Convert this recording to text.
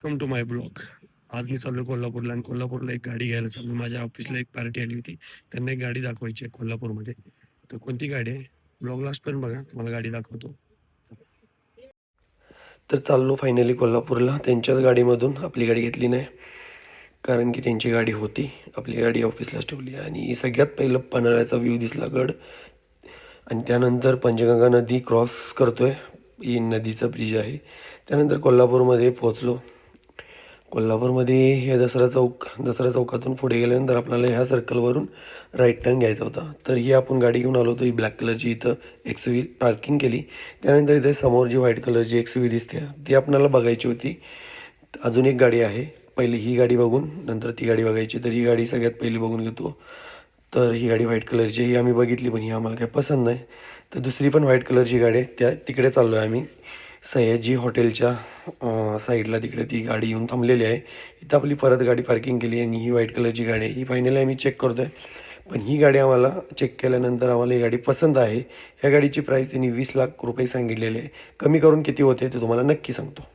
Welcome to my blog. आज मी चाललो कोल्हापूरला आणि कोल्हापूरला एक गाडी घ्यायला चाललो. माझ्या ऑफिसला एक पार्टी आली होती. त्यांना एक गाडी दाखवायची आहे कोल्हापूरमध्ये. तर कोणती गाडी आहे? ब्लॉग लास्टपर्यंत बघा, तुम्हाला गाडी दाखवतो. तर चाललो फायनली कोल्हापूरला. त्यांच्याच गाडीमधून आपली गाडी घेतली नाही, कारण की त्यांची गाडी होती. आपली गाडी ऑफिसलाच ठेवली आणि सगळ्यात पहिलं पन्हाळ्याचा व्ह्यू दिसला गड, आणि त्यानंतर पंचगंगा नदी क्रॉस करतोय. ही नदीचा ब्रिज आहे. त्यानंतर कोल्हापूरमध्ये पोहोचलो. कोल्हापूरमध्ये हे दसरा चौकातून पुढे गेल्यानंतर आपल्याला ह्या सर्कलवरून राईट टर्न घ्यायचा होता. तर ही आपण गाडी घेऊन आलो होतो. ही ब्लॅक कलरची इथं XUV पार्किंग केली. त्यानंतर इथे समोर जी व्हाईट कलरची XUV दिसते ती आपल्याला बघायची होती. अजून एक गाडी आहे. पहिली ही गाडी बघून नंतर ती गाडी बघायची. तर ही गाडी सगळ्यात पहिली बघून घेतो. तर ही गाडी व्हाईट कलरची ही आम्ही बघितली, पण ही आम्हाला काही पसंत नाही. तर दुसरी पण व्हाईट कलरची गाडी आहे, तिकडे चाललो आहे आम्ही. सयाजी हॉटेलच्या साईडला तिकडे ती गाडी येऊन थांबलेली आहे. इथं आपली परत गाडी पार्किंग केली आणि ही व्हाईट कलरची गाडी आहे. ही फायनली आम्ही चेक करतो आहे, पण ही गाडी आम्हाला चेक केल्यानंतर आम्हाला ही गाडी पसंत आहे. ह्या गाडीची प्राईस त्यांनी 20 लाख रुपये सांगितलेले आहे. कमी करून किती होते ते तुम्हाला नक्की सांगतो.